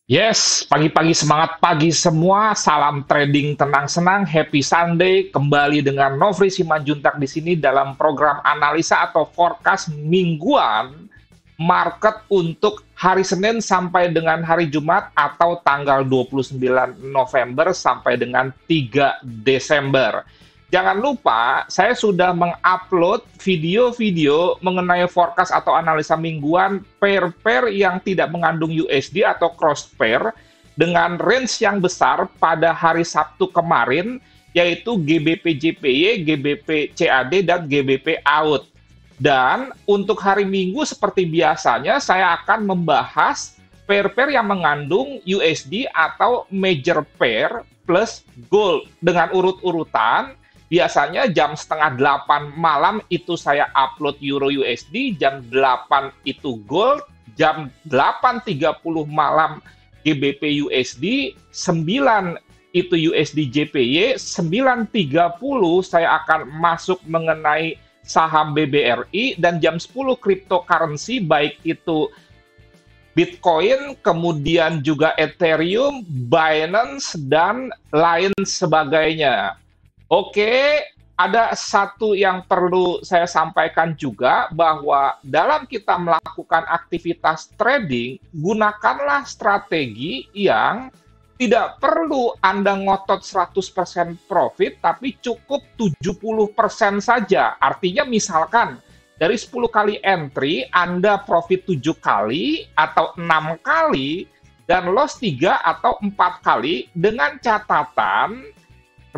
Yes, pagi-pagi semangat pagi semua. Salam trading tenang senang, happy Sunday. Kembali dengan Nofri Simanjuntak di sini dalam program analisa atau forecast mingguan market untuk hari Senin sampai dengan hari Jumat atau tanggal 29 November sampai dengan 3 Desember. Jangan lupa, saya sudah mengupload video-video mengenai forecast atau analisa mingguan pair-pair yang tidak mengandung USD atau cross pair dengan range yang besar pada hari Sabtu kemarin, yaitu GBP JPY, GBP CAD, dan GBP AUD. Dan untuk hari Minggu seperti biasanya, saya akan membahas pair-pair yang mengandung USD atau major pair plus gold dengan urut-urutan. Biasanya jam setengah 8 malam itu saya upload Euro USD, jam 8 itu gold, jam 8.30 malam GBP USD, 9 itu USD JPY, 9.30 saya akan masuk mengenai saham BBRI, dan jam 10 cryptocurrency baik itu Bitcoin, kemudian juga Ethereum, Binance, dan lain sebagainya. Oke, ada satu yang perlu saya sampaikan juga, bahwa dalam kita melakukan aktivitas trading, gunakanlah strategi yang tidak perlu Anda ngotot 100% profit, tapi cukup 70% saja. Artinya misalkan, dari 10 kali entry, Anda profit 7 kali atau 6 kali, dan loss 3 atau 4 kali, dengan catatan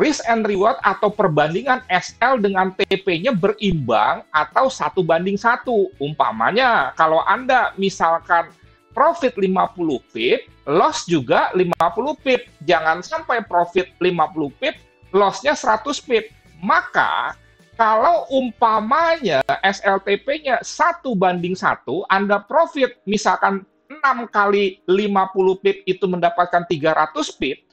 risk and reward atau perbandingan SL dengan TP-nya berimbang atau 1:1. Umpamanya, kalau Anda misalkan profit 50 pip, loss juga 50 pip. Jangan sampai profit 50 pip, loss-nya 100 pip. Maka, kalau umpamanya SLTP-nya 1:1, Anda profit misalkan 6 kali 50 pip itu mendapatkan 300 pip,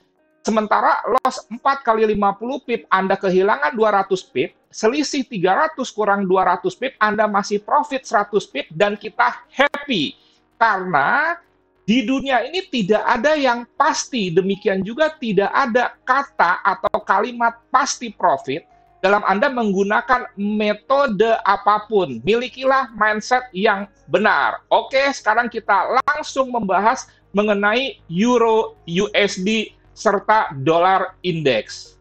sementara loss 4 kali 50 pip, Anda kehilangan 200 pip, selisih 300 kurang 200 pip, Anda masih profit 100 pip, dan kita happy. Karena di dunia ini tidak ada yang pasti, demikian juga tidak ada kata atau kalimat pasti profit dalam Anda menggunakan metode apapun. Milikilah mindset yang benar. Oke, sekarang kita langsung membahas mengenai Euro USD serta dolar indeks.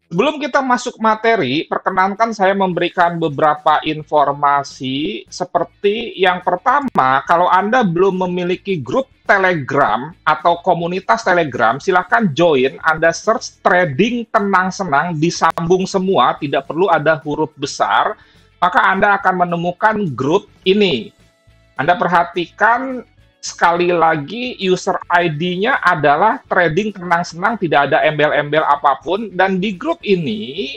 Sebelum kita masuk materi, perkenankan saya memberikan beberapa informasi. Seperti yang pertama, kalau Anda belum memiliki grup Telegram atau komunitas Telegram, silahkan join. Anda search trading tenang senang, disambung semua, tidak perlu ada huruf besar, maka Anda akan menemukan grup ini. Anda perhatikan sekali lagi, user ID-nya adalah trading tenang senang, tidak ada embel-embel apapun. Dan di grup ini,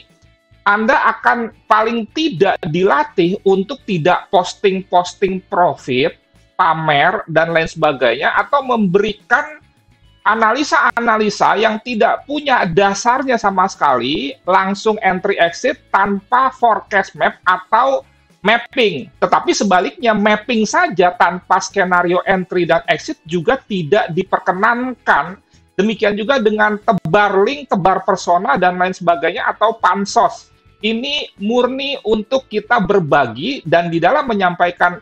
Anda akan paling tidak dilatih untuk tidak posting-posting profit, pamer, dan lain sebagainya, atau memberikan analisa-analisa yang tidak punya dasarnya sama sekali, langsung entry exit tanpa forecast map atau mapping. Tetapi sebaliknya, mapping saja tanpa skenario entry dan exit juga tidak diperkenankan. Demikian juga dengan tebar link, tebar persona, dan lain sebagainya, atau pansos. Ini murni untuk kita berbagi, dan di dalam menyampaikan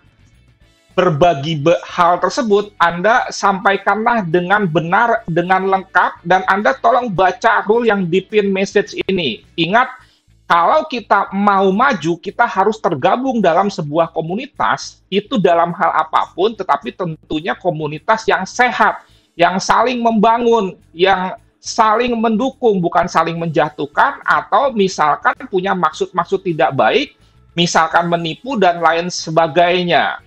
berbagi hal tersebut, Anda sampaikanlah dengan benar, dengan lengkap, dan Anda tolong baca rule yang di pin message ini. Ingat, kalau kita mau maju, kita harus tergabung dalam sebuah komunitas, itu dalam hal apapun, tetapi tentunya komunitas yang sehat, yang saling membangun, yang saling mendukung, bukan saling menjatuhkan, atau misalkan punya maksud-maksud tidak baik, misalkan menipu, dan lain sebagainya.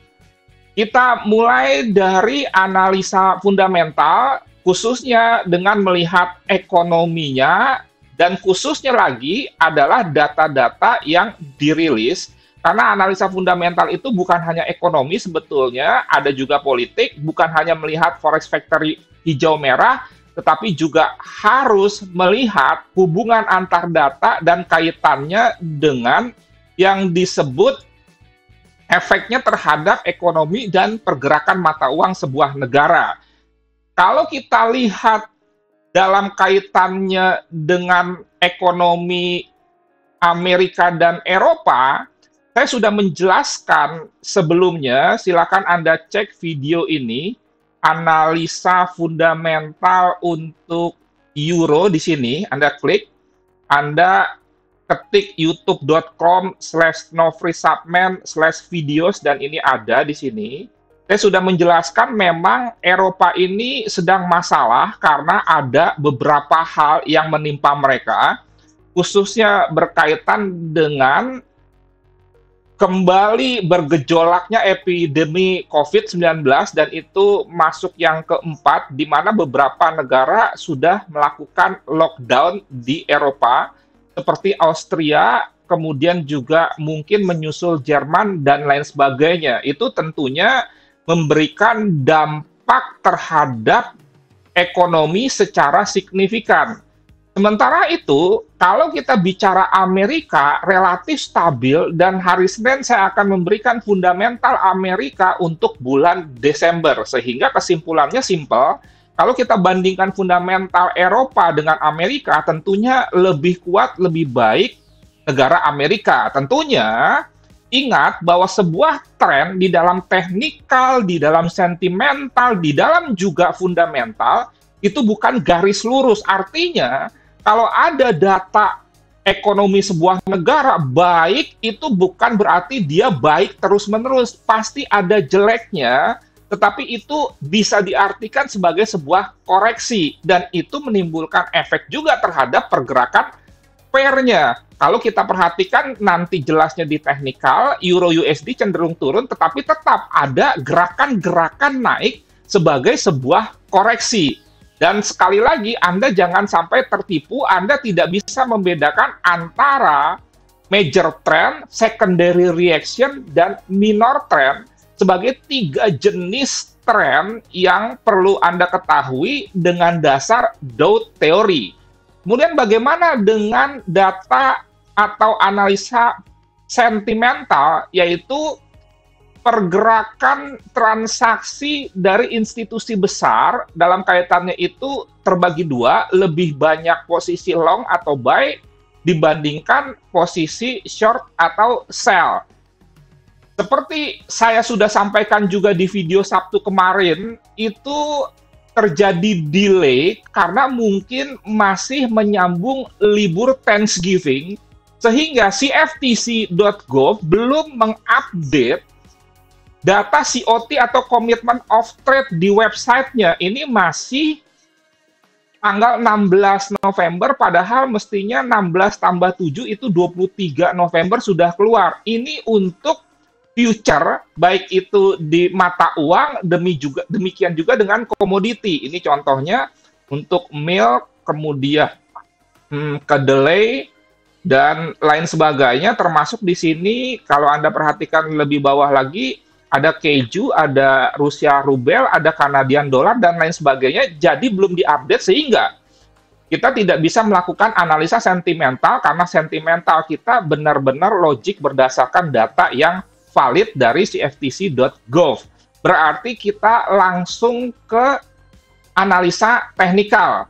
Kita mulai dari analisa fundamental. khususnya dengan melihat ekonominya, dan khususnya lagi adalah data-data yang dirilis, karena analisa fundamental itu bukan hanya ekonomi sebetulnya, ada juga politik, bukan hanya melihat forex factory hijau merah, tetapi juga harus melihat hubungan antar data dan kaitannya dengan yang disebut efeknya terhadap ekonomi dan pergerakan mata uang sebuah negara. Kalau kita lihat dalam kaitannya dengan ekonomi Amerika dan Eropa, saya sudah menjelaskan sebelumnya, silakan Anda cek video ini, analisa fundamental untuk euro di sini, Anda klik, Anda ketik youtube.com/novrisubman/videos dan ini ada di sini. Saya sudah menjelaskan memang Eropa ini sedang masalah karena ada beberapa hal yang menimpa mereka, khususnya berkaitan dengan kembali bergejolaknya epidemi COVID-19 dan itu masuk yang keempat, di mana beberapa negara sudah melakukan lockdown di Eropa, seperti Austria, kemudian juga mungkin menyusul Jerman dan lain sebagainya. Itu tentunya memberikan dampak terhadap ekonomi secara signifikan. Sementara itu, kalau kita bicara Amerika, relatif stabil, dan hari Senin saya akan memberikan fundamental Amerika untuk bulan Desember. Sehingga kesimpulannya simpel, kalau kita bandingkan fundamental Eropa dengan Amerika, tentunya lebih kuat, lebih baik negara Amerika. Tentunya, ingat bahwa sebuah tren di dalam teknikal, di dalam sentimental, di dalam juga fundamental, itu bukan garis lurus. Artinya, kalau ada data ekonomi sebuah negara baik, itu bukan berarti dia baik terus-menerus. Pasti ada jeleknya, tetapi itu bisa diartikan sebagai sebuah koreksi. Dan itu menimbulkan efek juga terhadap pergerakan pair-nya. Kalau kita perhatikan nanti jelasnya di teknikal, Euro USD cenderung turun, tetapi tetap ada gerakan-gerakan naik sebagai sebuah koreksi. Dan sekali lagi, Anda jangan sampai tertipu, Anda tidak bisa membedakan antara major trend, secondary reaction, dan minor trend sebagai tiga jenis tren yang perlu Anda ketahui dengan dasar Dow Theory. Kemudian bagaimana dengan data atau analisa sentimental, yaitu pergerakan transaksi dari institusi besar dalam kaitannya itu terbagi dua, lebih banyak posisi long atau buy dibandingkan posisi short atau sell. Seperti saya sudah sampaikan juga di video Sabtu kemarin, itu terjadi delay karena mungkin masih menyambung libur Thanksgiving, sehingga CFTC.gov belum mengupdate data COT atau Commitment of Trade di websitenya. Ini masih tanggal 16 November, padahal mestinya 16 tambah 7 itu 23 November sudah keluar. Ini untuk future, baik itu di mata uang, demikian juga dengan komoditi. Ini contohnya untuk milk, kemudian kedelai, dan lain sebagainya, termasuk di sini kalau Anda perhatikan lebih bawah lagi, ada keju, ada Rusia rubel, ada Canadian dollar, dan lain sebagainya. Jadi belum diupdate sehingga kita tidak bisa melakukan analisa sentimental karena sentimental kita benar-benar logik berdasarkan data yang valid dari CFTC.gov. Berarti kita langsung ke analisa teknikal.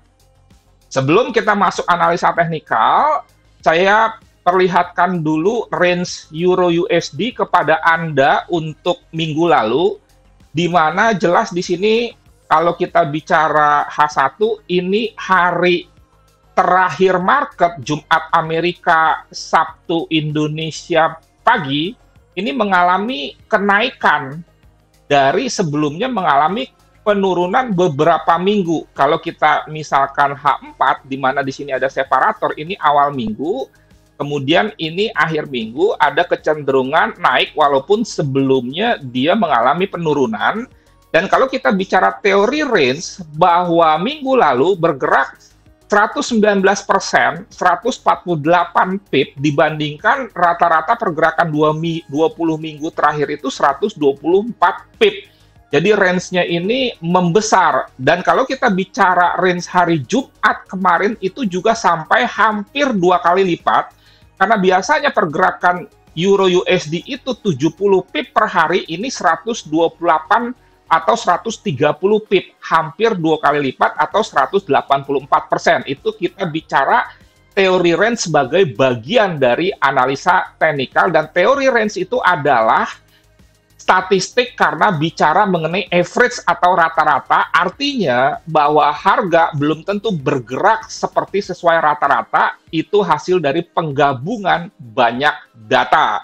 Sebelum kita masuk analisa teknikal, saya perlihatkan dulu range Euro USD kepada Anda untuk minggu lalu, di mana jelas di sini kalau kita bicara H1, ini hari terakhir market, Jumat Amerika, Sabtu Indonesia pagi, ini mengalami kenaikan dari sebelumnya mengalami penurunan beberapa minggu. Kalau kita misalkan H4, di mana di sini ada separator, ini awal minggu, kemudian ini akhir minggu, ada kecenderungan naik walaupun sebelumnya dia mengalami penurunan. Dan kalau kita bicara teori range, bahwa minggu lalu bergerak 119%, 148 pip dibandingkan rata-rata pergerakan 20 minggu terakhir itu 124 pip. Jadi range-nya ini membesar. Dan kalau kita bicara range hari Jumat kemarin itu juga sampai hampir 2 kali lipat. Karena biasanya pergerakan Euro USD itu 70 pip per hari, ini 128 atau 130 pip, hampir 2 kali lipat atau 184%. Itu kita bicara teori range sebagai bagian dari analisa teknikal, dan teori range itu adalah statistik karena bicara mengenai average atau rata-rata, artinya bahwa harga belum tentu bergerak seperti sesuai rata-rata, itu hasil dari penggabungan banyak data.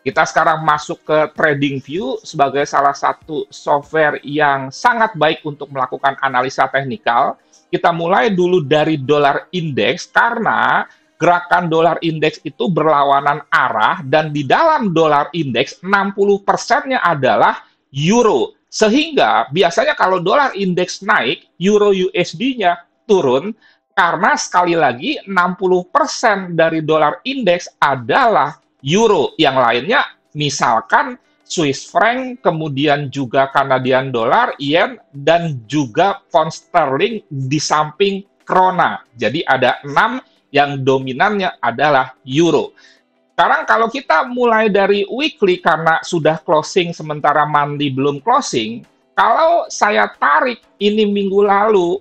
Kita sekarang masuk ke TradingView sebagai salah satu software yang sangat baik untuk melakukan analisa teknikal. Kita mulai dulu dari dolar indeks karena gerakan dolar indeks itu berlawanan arah, dan di dalam dolar indeks 60%-nya adalah euro. Sehingga biasanya kalau dolar indeks naik, euro USD-nya turun, karena sekali lagi 60% dari dolar indeks adalah euro. Yang lainnya misalkan Swiss franc, kemudian juga Canadian dollar, yen, dan juga pound sterling di samping krona. Jadi ada 6 yang dominannya adalah euro. Sekarang kalau kita mulai dari weekly karena sudah closing sementara monthly belum closing, kalau saya tarik ini minggu lalu,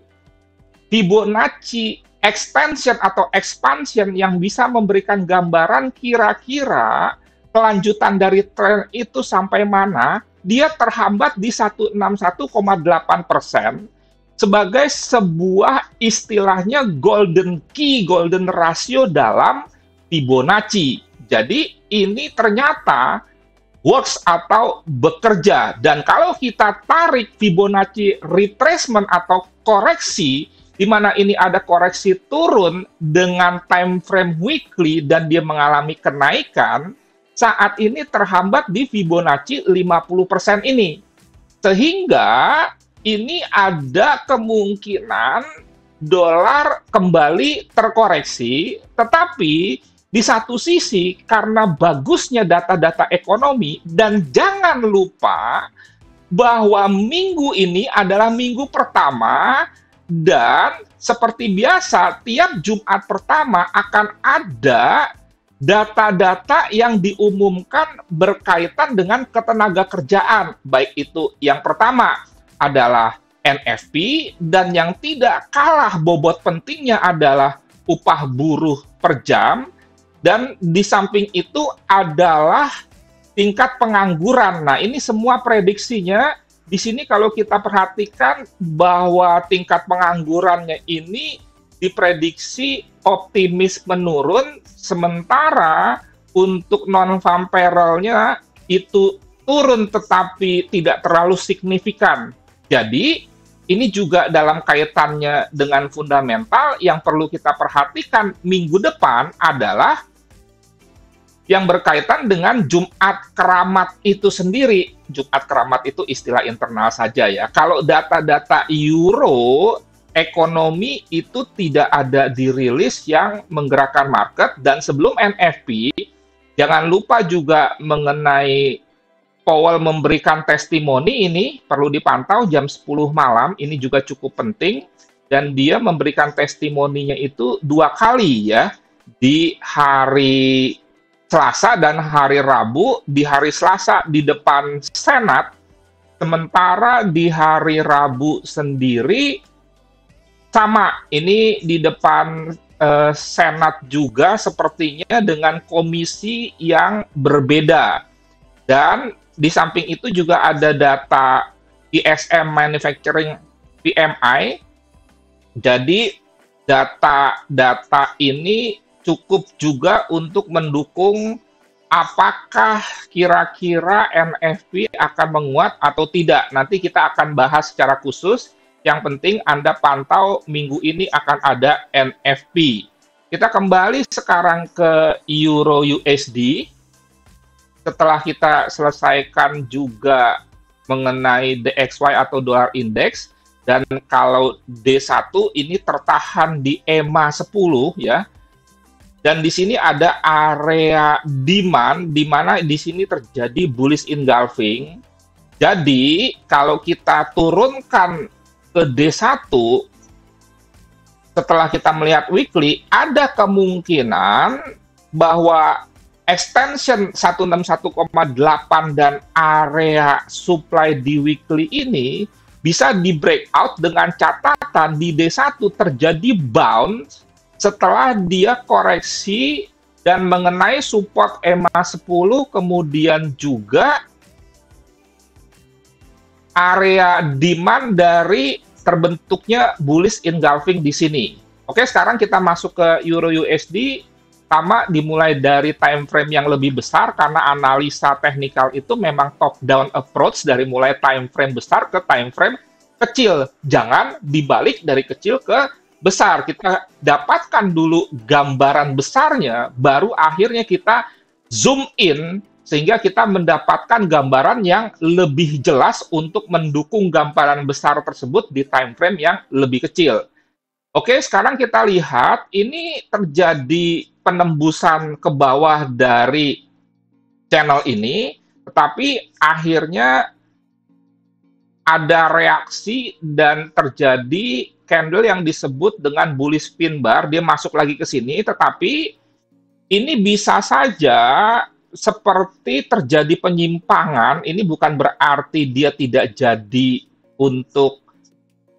Fibonacci extension atau expansion yang bisa memberikan gambaran kira-kira kelanjutan dari tren itu sampai mana, dia terhambat di 161,8%. Sebagai sebuah istilahnya golden key, golden ratio dalam Fibonacci. Jadi ini ternyata works atau bekerja. Dan kalau kita tarik Fibonacci retracement atau koreksi, di mana ini ada koreksi turun dengan time frame weekly dan dia mengalami kenaikan, saat ini terhambat di Fibonacci 50% ini. Sehingga ini ada kemungkinan dolar kembali terkoreksi, tetapi di satu sisi karena bagusnya data-data ekonomi, dan jangan lupa bahwa minggu ini adalah minggu pertama, dan seperti biasa tiap Jumat pertama akan ada data-data yang diumumkan berkaitan dengan ketenaga kerjaan, baik itu yang pertama adalah NFP, dan yang tidak kalah bobot pentingnya adalah upah buruh per jam, dan di samping itu adalah tingkat pengangguran. Nah, ini semua prediksinya di sini kalau kita perhatikan bahwa tingkat penganggurannya ini diprediksi optimis menurun, sementara untuk non-farm payroll-nya itu turun tetapi tidak terlalu signifikan. Jadi, ini juga dalam kaitannya dengan fundamental yang perlu kita perhatikan minggu depan adalah yang berkaitan dengan Jumat Keramat itu sendiri. Jumat Keramat itu istilah internal saja ya. Kalau data-data euro, ekonomi itu tidak ada dirilis yang menggerakkan market, dan sebelum NFP, jangan lupa juga mengenai Powell memberikan testimoni, ini perlu dipantau jam 10 malam, ini juga cukup penting, dan dia memberikan testimoninya itu 2 kali ya, di hari Selasa dan hari Rabu. Di hari Selasa di depan Senat, sementara di hari Rabu sendiri sama, ini di depan Senat juga sepertinya dengan komisi yang berbeda. Dan di samping itu juga ada data ISM Manufacturing PMI. Jadi data-data ini cukup juga untuk mendukung apakah kira-kira NFP akan menguat atau tidak. Nanti kita akan bahas secara khusus. Yang penting Anda pantau minggu ini akan ada NFP. Kita kembali sekarang ke Euro USD. Setelah kita selesaikan juga mengenai DXY atau dollar index, dan kalau D1 ini tertahan di EMA 10 ya. Dan di sini ada area demand di mana di sini terjadi bullish engulfing. Jadi kalau kita turunkan ke D1 setelah kita melihat weekly, ada kemungkinan bahwa extension 161,8 dan area supply di weekly ini bisa di breakout dengan catatan di D1 terjadi bounce setelah dia koreksi dan mengenai support EMA 10, kemudian juga area demand dari terbentuknya bullish engulfing di sini. Oke, sekarang kita masuk ke Euro USD. Sama dimulai dari time frame yang lebih besar karena analisa teknikal itu memang top down approach dari mulai time frame besar ke time frame kecil. Jangan dibalik dari kecil ke besar. Kita dapatkan dulu gambaran besarnya, baru akhirnya kita zoom in sehingga kita mendapatkan gambaran yang lebih jelas untuk mendukung gambaran besar tersebut di time frame yang lebih kecil. Oke, sekarang kita lihat ini terjadi penembusan ke bawah dari channel ini, tetapi akhirnya ada reaksi dan terjadi candle yang disebut dengan bullish pin bar. Dia masuk lagi ke sini, tetapi ini bisa saja seperti terjadi penyimpangan. Ini bukan berarti dia tidak jadi untuk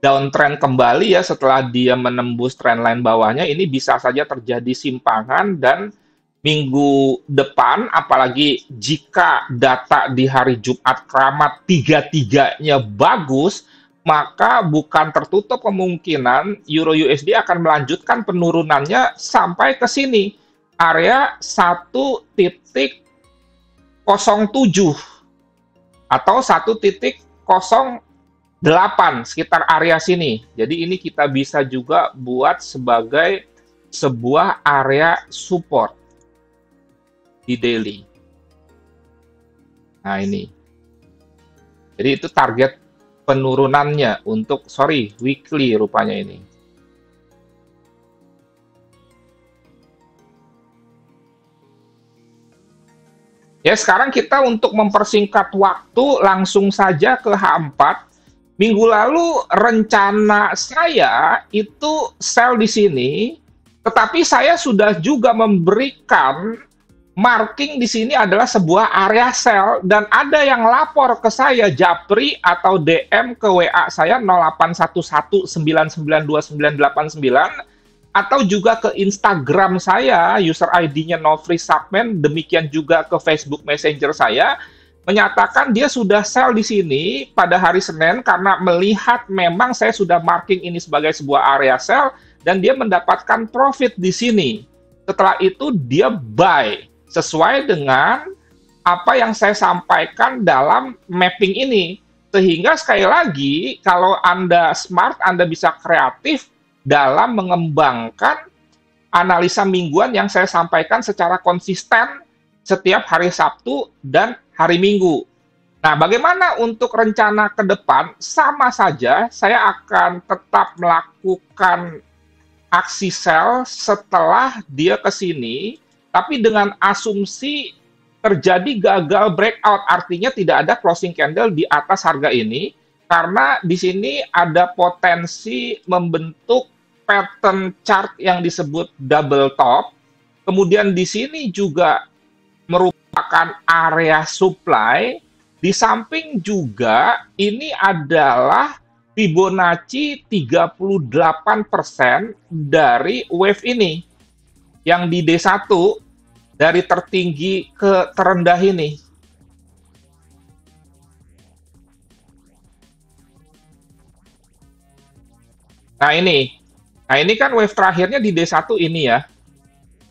downtrend kembali ya setelah dia menembus trendline bawahnya. Ini bisa saja terjadi simpangan, dan minggu depan, apalagi jika data di hari Jumat keramat tiga-tiganya bagus, maka bukan tertutup kemungkinan Euro USD akan melanjutkan penurunannya sampai ke sini, area 1.07 atau 1.08, sekitar area sini. Jadi ini kita bisa juga buat sebagai sebuah area support di daily. Nah ini. Jadi itu target penurunannya untuk, weekly rupanya ini. Ya, sekarang kita untuk mempersingkat waktu langsung saja ke H4. Minggu lalu rencana saya itu sell di sini, tetapi saya sudah juga memberikan marking di sini adalah sebuah area sell, dan ada yang lapor ke saya Japri atau DM ke WA saya 0811992989 atau juga ke Instagram saya, user ID-nya Novri_Subman, demikian juga ke Facebook Messenger saya, menyatakan dia sudah sell di sini pada hari Senin karena melihat memang saya sudah marking ini sebagai sebuah area sell dan dia mendapatkan profit di sini. Setelah itu dia buy sesuai dengan apa yang saya sampaikan dalam mapping ini. Sehingga sekali lagi, kalau Anda smart, Anda bisa kreatif dalam mengembangkan analisa mingguan yang saya sampaikan secara konsisten setiap hari Sabtu dan hari Minggu. Nah, bagaimana untuk rencana ke depan? Sama saja, saya akan tetap melakukan aksi sell setelah dia ke sini, tapi dengan asumsi terjadi gagal breakout, artinya tidak ada closing candle di atas harga ini, karena di sini ada potensi membentuk pattern chart yang disebut double top. Kemudian di sini juga merupakan area supply. Di samping juga ini adalah Fibonacci 38% dari wave ini yang di D1 dari tertinggi ke terendah ini. Nah ini kan wave terakhirnya di D1 ini ya.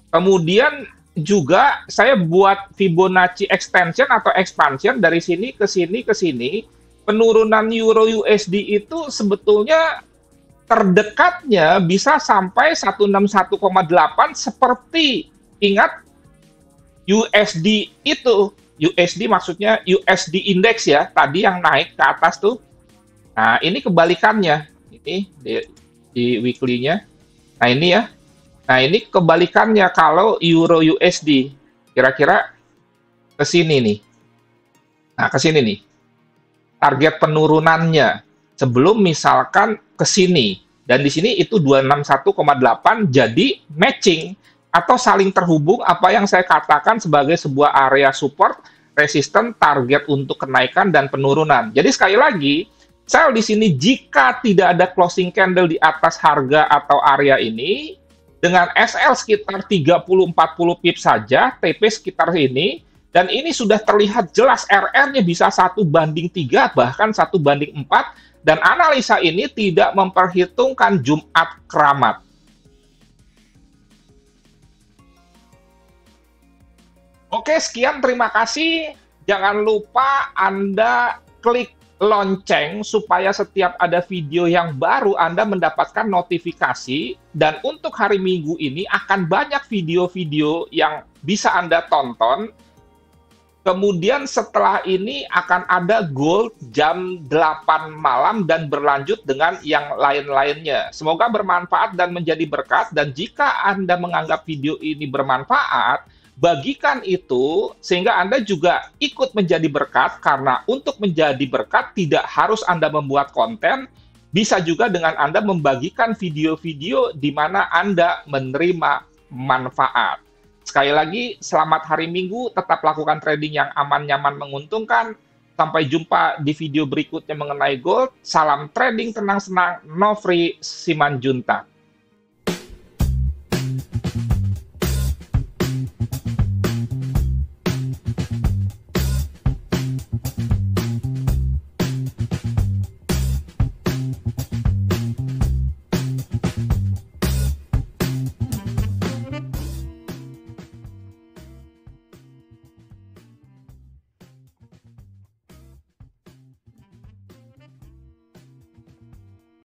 Kemudian juga saya buat Fibonacci extension atau expansion dari sini ke sini ke sini. Penurunan Euro USD itu sebetulnya terdekatnya bisa sampai 161,8 seperti ingat USD itu USD maksudnya USD index ya, tadi yang naik ke atas tuh. Nah, ini kebalikannya. Ini di weekly-nya. Nah, ini ya. Nah, ini kebalikannya kalau Euro USD. Kira-kira ke sini nih. Nah, ke sini nih. Target penurunannya sebelum misalkan ke sini. Dan di sini itu 261,8 jadi matching atau saling terhubung apa yang saya katakan sebagai sebuah area support, resisten, target untuk kenaikan dan penurunan. Jadi sekali lagi, sell di sini jika tidak ada closing candle di atas harga atau area ini, dengan SL sekitar 30-40 pips saja, TP sekitar ini, dan ini sudah terlihat jelas RR-nya bisa 1:3, bahkan 1:4, dan analisa ini tidak memperhitungkan Jumat keramat. Oke, sekian, terima kasih. Jangan lupa Anda klik lonceng supaya setiap ada video yang baru Anda mendapatkan notifikasi. Dan untuk hari Minggu ini akan banyak video-video yang bisa Anda tonton. Kemudian setelah ini akan ada gold jam 8 malam dan berlanjut dengan yang lain-lainnya. Semoga bermanfaat dan menjadi berkat. Dan jika Anda menganggap video ini bermanfaat, bagikan itu sehingga Anda juga ikut menjadi berkat, karena untuk menjadi berkat tidak harus Anda membuat konten, bisa juga dengan Anda membagikan video-video di mana Anda menerima manfaat. Sekali lagi, selamat hari Minggu, tetap lakukan trading yang aman, nyaman, menguntungkan. Sampai jumpa di video berikutnya mengenai gold. Salam trading tenang-senang, Nofri Simanjuntak.